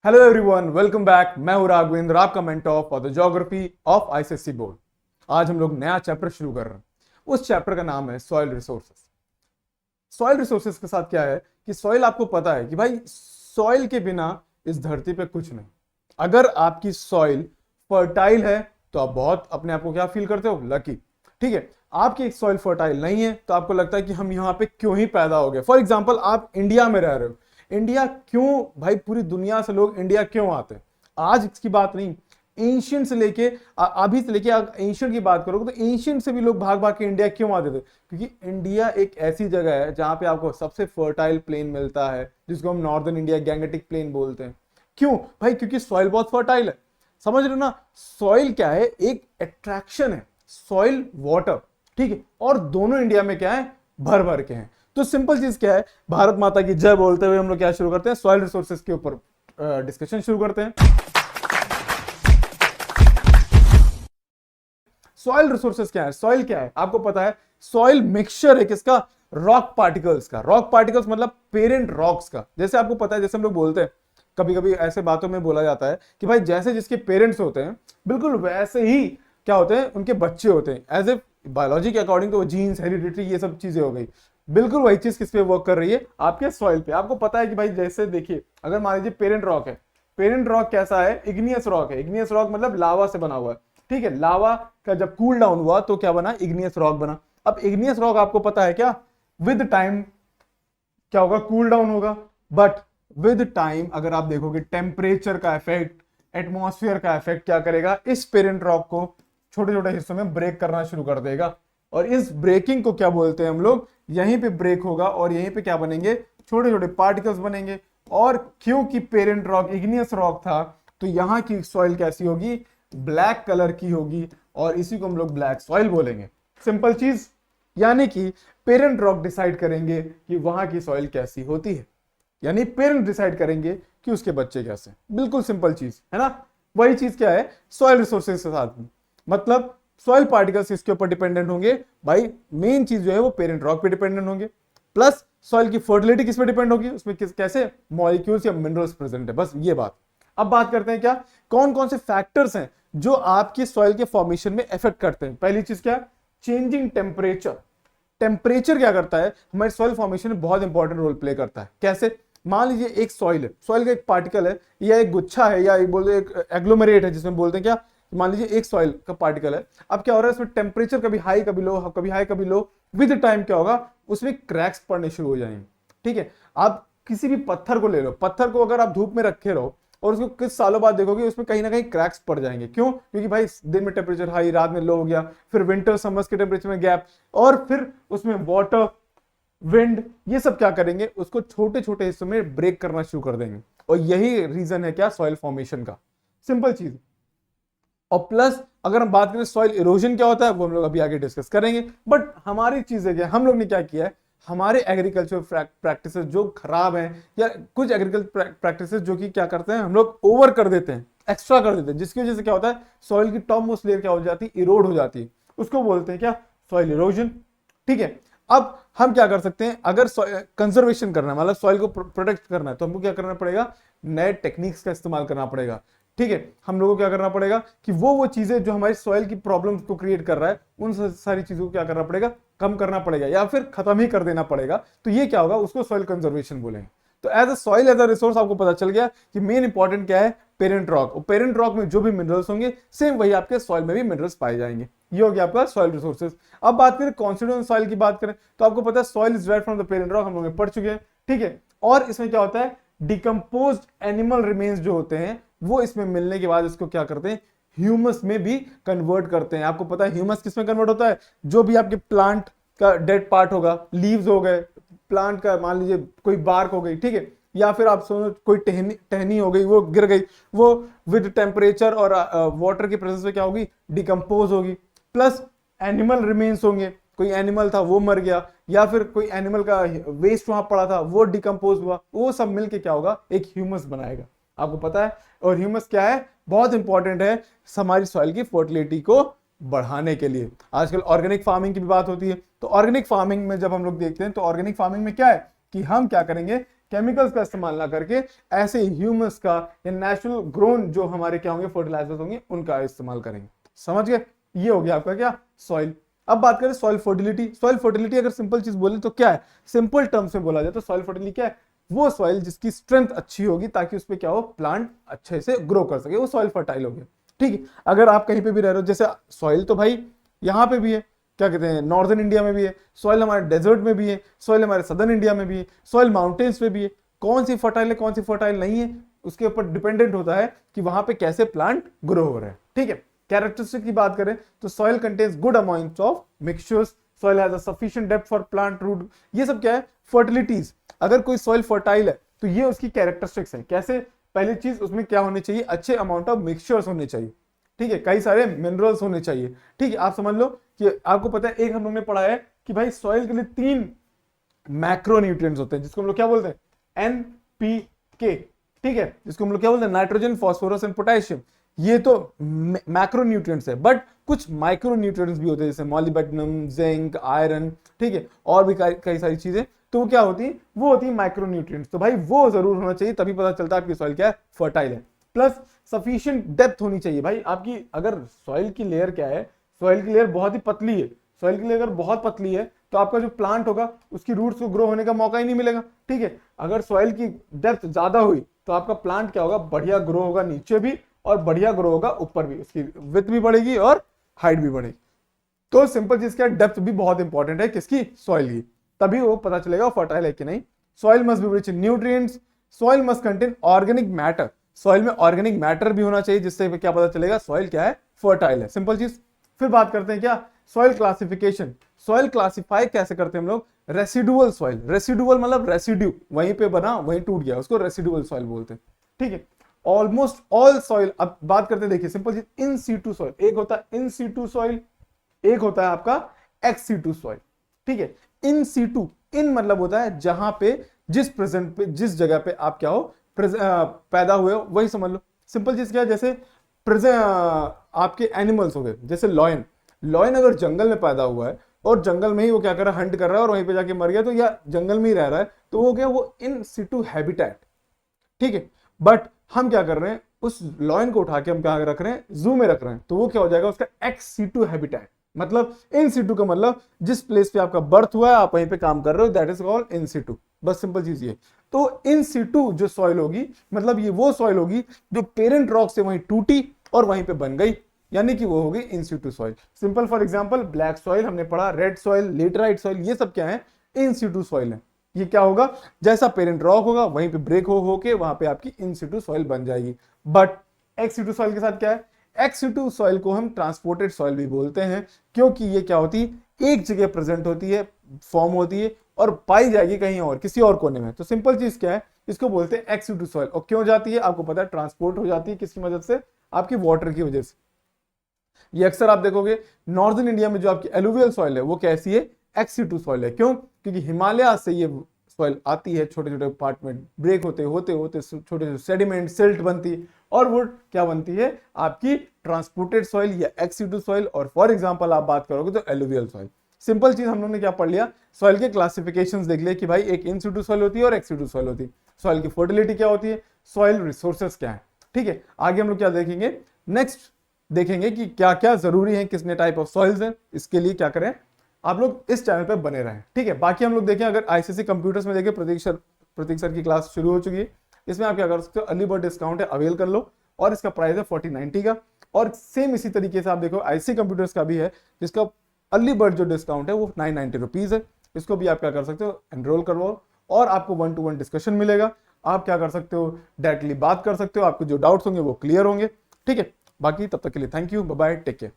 Hello everyone, welcome back. मैं हूं राघवेंद्र, आपका mentor for the geography of ICSE board. आज हम लोग नया चैप्टर शुरू कर रहे हैं। उस चैप्टर का नाम है सॉइल रिसोर्सेस। सॉइल रिसोर्सेस के साथ क्या है कि सॉइल, आपको पता है कि भाई सॉइल के बिना इस धरती पे कुछ नहीं। अगर आपकी सॉइल फर्टाइल है तो आप बहुत अपने आप को क्या फील करते हो, लकी। ठीक है, आपकी सॉइल फर्टाइल नहीं है तो आपको लगता है कि हम यहाँ पे क्यों ही पैदा हो गए। फॉर एग्जाम्पल, आप इंडिया में रह रहे हो। इंडिया क्यों भाई, पूरी दुनिया से लोग इंडिया क्यों आते हैं? आज इसकी बात नहीं, एंशियंट से लेके अभी से लेके एंशियंट की बात करोगे तो एंशियंट से भी लोग भाग भाग के इंडिया क्यों आते थे? क्योंकि इंडिया एक ऐसी जगह है जहां पे आपको सबसे फर्टाइल प्लेन मिलता है, जिसको हम नॉर्दर्न इंडिया गैंगेटिक प्लेन बोलते हैं। क्यों भाई? क्योंकि सॉइल बहुत फर्टाइल है। समझ रहे हो ना? सॉइल क्या है? एक अट्रैक्शन है, सॉइल वाटर। ठीक है, और दोनों इंडिया में क्या है, भर भर के हैं। तो सिंपल चीज क्या है, भारत माता की जय बोलते हुए हम लोग क्या शुरू करते हैं, सॉइल रिसोर्सेज के ऊपर डिस्कशन शुरू करते हैं। सॉइल रिसोर्सेज क्या है? सॉइल क्या है आपको पता है? सॉइल मिक्सचर है किसका? रॉक पार्टिकल्स का। रॉक पार्टिकल्स मतलब पेरेंट रॉक्स का। जैसे आपको पता है, जैसे हम लोग बोलते हैं, कभी कभी ऐसे बातों में बोला जाता है कि भाई जैसे जिसके पेरेंट्स होते हैं, बिल्कुल वैसे ही क्या होते हैं, उनके बच्चे होते हैं। एज ए बायोलॉजी के अकॉर्डिंग तो जीन्स, हेरिडिटी, ये सब चीजें हो गई। बिल्कुल वही चीज किस पे वर्क कर रही है, आपके सॉइल पे। आपको पता है कि भाई जैसे देखिए, अगर मान लीजिए पेरेंट रॉक है। पेरेंट रॉक कैसा है? इग्नियस रॉक है। इग्नियस रॉक मतलब लावा से बना हुआ है। ठीक है, लावा का जब कूल डाउन हुआ तो क्या बना? इग्नियस रॉक बना। अब इग्नियस रॉक आपको पता है क्या, विद टाइम क्या होगा? कूल डाउन होगा। बट विद टाइम अगर आप देखोगे, टेम्परेचर का इफेक्ट, एटमॉस्फेयर का इफेक्ट क्या करेगा, इस पेरेंट रॉक को छोटे छोटे हिस्सों में ब्रेक करना शुरू कर देगा। और इस ब्रेकिंग को क्या बोलते हैं हम लोग? यहीं पे ब्रेक होगा और यहीं पे क्या बनेंगे? छोटे छोटे पार्टिकल्स बनेंगे। और क्योंकि पेरेंट रॉक इग्नियस रॉक था तो यहां की सॉइल कैसी होगी? ब्लैक कलर की होगी, और इसी को हम लोग ब्लैक सॉइल बोलेंगे। सिंपल चीज, यानी कि पेरेंट रॉक डिसाइड करेंगे कि वहां की सॉइल कैसी होती है, यानी पेरेंट डिसाइड करेंगे कि उसके बच्चे कैसे। बिल्कुल सिंपल चीज है ना? वही चीज क्या है सॉइल रिसोर्सेज के साथ में, मतलब सॉइल पार्टिकल्स इसके ऊपर डिपेंडेंट होंगे। भाई मेन चीज जो है वो पेरेंट रॉक पे डिपेंडेंट होंगे। प्लस सॉइल की फर्टिलिटी किस पे डिपेंड होगी, उसमें कैसे मॉलिक्यूल्स या मिनरल्स प्रेजेंट है, बस ये बात। अब बात करते हैं क्या, कौन कौन से फैक्टर्स हैं जो आपकी सॉइल के फॉर्मेशन में इफेक्ट करते हैं। पहली चीज क्या? Changing temperature. टेम्परेचर क्या करता है हमारे सॉइल फॉर्मेशन में? बहुत इंपॉर्टेंट रोल प्ले करता है। कैसे? मान लीजिए एक सॉइल है, सॉइल का एक पार्टिकल है या एक गुच्छा है या एक बोलते एक एग्लोमेरेट है, जिसमें बोलते हैं क्या, मान लीजिए एक सॉइल का पार्टिकल है। अब क्या हो रहा है, इसमें टेम्परेचर कभी हाई कभी लो, कभी हाई कभी लो। विद टाइम क्या होगा, उसमें क्रैक्स पड़ने शुरू हो जाएंगे। ठीक है, आप किसी भी पत्थर को ले लो, पत्थर को अगर आप धूप में रखे रहो और उसको कुछ सालों बाद देखोगे, उसमें कहीं ना कहीं क्रैक्स पड़ जाएंगे। क्यों? क्योंकि भाई दिन में टेम्परेचर हाई, रात में लो हो गया, फिर विंटर समर्स के टेम्परेचर में गैप, और फिर उसमें वाटर, विंड, ये सब क्या करेंगे, उसको छोटे छोटे हिस्सों में ब्रेक करना शुरू कर देंगे। और यही रीजन है क्या, सॉइल फॉर्मेशन का। सिंपल चीज। और प्लस अगर हम बात करें सॉइल इरोजन क्या होता है, वो हम लोग अभी आगे डिस्कस करेंगे। बट हमारी चीजें क्या, हम लोग ने क्या किया है, हमारे एग्रीकल्चर प्रैक्टिसेस जो खराब हैं, या कुछ एग्रीकल्चर प्रैक्टिसेस जो कि क्या करते हैं, हम लोग ओवर कर देते हैं, एक्स्ट्रा कर देते हैं, जिसकी वजह से क्या होता है, सॉइल की टॉप मोस्ट लेयर क्या हो जाती है, इरोड हो जाती है। उसको बोलते हैं क्या, सॉइल इरोजन। ठीक है, अब हम क्या कर सकते हैं, अगर कंजर्वेशन करना है, मतलब सॉइल को प्रोटेक्ट करना है, तो हमको क्या करना पड़ेगा, नए टेक्निक्स का इस्तेमाल करना पड़ेगा। ठीक है, हम लोगों को क्या करना पड़ेगा कि वो चीजें जो हमारी सॉइल की प्रॉब्लम्स को क्रिएट कर रहा है, उन सारी चीजों को क्या करना पड़ेगा, कम करना पड़ेगा, या फिर खत्म ही कर देना पड़ेगा। तो ये क्या होगा, उसको सॉइल कंजर्वेशन बोलेंगे। तो as a soil as a resource आपको पता चल गया कि मेन इंपॉर्टेंट क्या है, पेरेंट रॉक। और पेरेंट रॉक में जो भी मिनरल्स होंगे, सेम वही आपके सॉइल में भी मिनरल्स पाए जाएंगे। ये हो गया आपका सॉइल रिसोर्सेज। अब बात करें कॉन्स्टिट्यूएंट सॉइल की, बात करें तो आपको पता है soil is derived from the parent rock, हम लोग पढ़ चुके हैं। ठीक है, और इसमें क्या होता है, डिकम्पोज्ड एनिमल रिमेन्स जो होते हैं, वो इसमें मिलने के बाद इसको क्या करते हैं, ह्यूमस में भी कन्वर्ट करते हैं। आपको पता है ह्यूमस किस में कन्वर्ट होता है, जो भी आपके प्लांट का डेड पार्ट होगा, लीव्स हो गए प्लांट का, मान लीजिए कोई बार्क हो गई, ठीक है, या फिर आप समझो कोई टहनी हो गई, वो गिर गई, वो विद टेम्परेचर और वाटर की प्रेजेंस में क्या होगी, डिकम्पोज होगी। प्लस एनिमल रिमेन्स होंगे, कोई एनिमल था वो मर गया, या फिर कोई एनिमल का वेस्ट वहां पड़ा था वो डिकम्पोज हुआ, वो सब मिलके क्या होगा, एक ह्यूमस बनाएगा। आपको पता है, और ह्यूमस क्या है, बहुत इंपॉर्टेंट है हमारी सॉइल की फर्टिलिटी को बढ़ाने के लिए। आजकल ऑर्गेनिक फार्मिंग की भी बात होती है, तो ऑर्गेनिक फार्मिंग में जब हम लोग देखते हैं, तो ऑर्गेनिक फार्मिंग में क्या है कि हम क्या करेंगे केमिकल्स का इस्तेमाल ना करके ऐसे ह्यूमस का या नेचुरल ग्रोन जो हमारे क्या होंगे फर्टिलाइजर्स होंगे उनका इस्तेमाल करेंगे। समझ गए? ये हो गया आपका क्या सॉइल। अब बात करें सॉइल फर्टिलिटी। सॉइल फर्टिलिटी अगर सिंपल चीज बोले तो क्या है, सिंपल टर्म्स में बोला जाए तो सॉइल फर्टिलिटी क्या है, वो सॉइल जिसकी स्ट्रेंथ अच्छी होगी ताकि उस पर क्या हो, प्लांट अच्छे से ग्रो कर सके, वो सॉइल फर्टाइल हो गया। ठीक है, अगर आप कहीं पे भी रह रहे हो, जैसे सॉइल तो भाई यहाँ पे भी है, क्या कहते हैं, नॉर्दर्न इंडिया में भी है सॉइल, हमारे डेजर्ट में भी है सॉइल, हमारे सदर्न इंडिया में भी है सॉइल, माउंटेन्स पे भी है। कौन सी फर्टाइल है कौन सी फर्टाइल नहीं है उसके ऊपर डिपेंडेंट होता है कि वहां पे कैसे प्लांट ग्रो हो रहे हैं। ठीक है, कैरेक्टरिस्टिक की बात करें तो soil contains good amount of mixtures, soil has a sufficient depth for plant root. ये सब क्या है, फर्टिलिटीज। अगर कोई सॉइल फर्टाइल है तो ये उसकी कैरेक्टरिस्टिक्स है। कैसे, पहली चीज उसमें क्या होनी चाहिए, अच्छे अमाउंट ऑफ मिक्सचर्स होने चाहिए। ठीक है, कई सारे मिनरल्स होने चाहिए। ठीक है, आप समझ लो कि आपको पता है, एक हम लोग ने पढ़ा है कि भाई सॉइल के लिए 3 मैक्रोन्यूट्रिएंट्स होते हैं जिसको हम लोग क्या बोलते हैं, NPK। ठीक है, जिसको हम लोग क्या बोलते हैं, नाइट्रोजन, फास्फोरस एंड पोटेशियम। ये तो मैक्रोन्यूट्रिएंट्स है, बट कुछ माइक्रोन्यूट्रिएंट्स भी होते हैं जैसे मॉलिब्डेनम, जिंक, आयरन। ठीक है, और भी कई सारी चीजें, तो वो क्या होती है, वो होती है माइक्रोन्यूट्रिएंट्स। तो भाई वो जरूर होना चाहिए, तभी पता चलता है आपकी सॉइल क्या है, फर्टाइल है। प्लस सफिशिएंट डेप्थ होनी चाहिए। भाई आपकी अगर सॉइल की लेयर क्या है, सॉइल की लेयर बहुत ही पतली है, सॉइल की लेयर अगर बहुत पतली है तो आपका जो प्लांट होगा उसकी रूट्स को ग्रो होने का मौका ही नहीं मिलेगा। ठीक है, अगर सॉइल की डेप्थ ज्यादा हुई तो आपका प्लांट क्या होगा, बढ़िया ग्रो होगा नीचे भी और बढ़िया ग्रो होगा ऊपर भी, उसकी विड्थ भी बढ़ेगी और हाइट भी बढ़ेगी। तो सिंपल चीज क्या, डेप्थ भी बहुत इंपॉर्टेंट है किसकी, सॉइल की, तभी वो पता चलेगा फर्टाइल है कि नहीं। Soil must be rich in nutrients, soil must contain organic matter. Soil में ऑर्गेनिक मैटर भी होना चाहिए जिससे क्या पता चलेगा सॉइल क्या है, फर्टाइल है। सिंपल चीज। फिर बात करते हैं क्या, सॉइल क्लासिफिकेशन। सॉइल क्लासिफाई कैसे करते हैं हम लोग, रेसिडुअल सॉइल। रेसिडुअल मतलब रेसिड्यू, वहीं पे बना वहीं टूट गया, उसको रेसिडुअल सॉइल बोलते हैं। ठीक है, ऑलमोस्ट ऑल सॉइल। अब बात करते हैं, देखिए सिंपल चीज, इन सीटू सॉइल। एक होता है इन सीटू सॉइल, एक होता है आपका एक्स सीटू सॉइल। ठीक है, इन सीटू, इन मतलब होता है जहां पे जिस प्रेजेंट पे जिस जगह पे आप क्या हो, पैदा हुए हो वही समझ लो। सिंपल चीज क्या है, जैसे आपके एनिमल्स हो गए, जैसे लॉयन। लॉयन अगर जंगल में पैदा हुआ है और जंगल में ही वो क्या कर रहा है, हंट कर रहा है और वहीं पे जाके मर गया, तो या जंगल में ही रह रहा है, तो वो क्या, वो इन सिटू हैबिटेट। ठीक है, बट हम क्या कर रहे हैं, उस लॉयन को उठा के हम क्या रख रहे हैं, जू में रख रहे हैं, तो वो क्या हो जाएगा, उसका एक्स सीटू हैबिटेट। मतलब इन सीटू का मतलब जिस प्लेस पे आपका बर्थ हुआ है आप वहीं पे काम कर रहे हो, that is called in situ. बस सिंपल चीज ये। तो इन सीटू जो सॉइल होगी, मतलब ये वो सॉइल होगी जो पेरेंट रॉक से वहीं टूटी और वहीं पे बन गई, यानी कि वो होगी in situ soil. Simple for example black soil हमने पढ़ा, रेड सॉइल, लेटराइट सॉइल, ये सब क्या है, इन सीटू सॉइल है। ये क्या होगा, जैसा पेरेंट रॉक होगा वहीं पे ब्रेक होके वहां पे आपकी इन सीटू सॉइल बन जाएगी। बट एक्स सीटू सॉइल के साथ क्या है, एक्स सीटू सॉइल को हम ट्रांसपोर्टेड सॉइल भी बोलते हैं, क्योंकि ये क्या होती है, एक जगह प्रेजेंट होती है, फॉर्म होती है और पाई जाएगी कहीं और, किसी और कोने में। तो सिंपल चीज क्या है, इसको बोलते हैं एक्स सीटू सॉइल। और क्यों जाती है आपको पता है, ट्रांसपोर्ट हो जाती है किसकी मदद से, आपकी वाटर की वजह से। ये अक्सर आप देखोगे नॉर्दर्न इंडिया में जो आपकी एलुवियल सॉइल है वो कैसी है, एक्स सीटू सॉइल है। क्यों, क्योंकि हिमालय से ये सॉइल आती है, छोटे छोटे पार्ट में ब्रेक होते होते छोटे छोटे सेडिमेंट, सिल्ट बनती है और वो क्या बनती है, आपकी ट्रांसपोर्टेड सॉइल या एक्स सीटू सॉइल। और फॉर एग्जांपल आप बात करोगे तो एलुवियल सॉइल। सिंपल चीज हम लोगों ने क्या पढ़ लिया, सॉइल के क्लासिफिकेशंस देख लिया कि भाई एक इन सीटू सॉइल होती है और एक्स सीटू सॉइल होती है। सॉइल की फर्टिलिटी क्या होती है, सॉइल रिसोर्सेस क्या है। ठीक है, आगे हम लोग क्या देखेंगे, नेक्स्ट देखेंगे कि क्या क्या जरूरी है, कितने टाइप ऑफ सॉइल्स हैं, इसके लिए क्या करें। आप लोग इस चैनल पर बने रहें। ठीक है, बाकी हम लोग देखें, अगर आईसीएसई कंप्यूटर्स में देखें, प्रतीक सर की क्लास शुरू हो चुकी है। इसमें आप क्या कर सकते हो, अर्ली बर्ड डिस्काउंट है, अवेल कर लो, और इसका प्राइस है 4090 का। और सेम इसी तरीके से आप देखो आईसीएसई कंप्यूटर्स का भी है, जिसका अर्ली बर्ड जो डिस्काउंट है वो 990 रुपीज है। इसको भी आप क्या कर सकते हो, एनरोल करवाओ और आपको 1-to-1 डिस्कशन मिलेगा। आप क्या कर सकते हो, डायरेक्टली बात कर सकते हो, आपको जो डाउट्स होंगे वो क्लियर होंगे। ठीक है, बाकी तब तक के लिए thank you, bye bye, take care.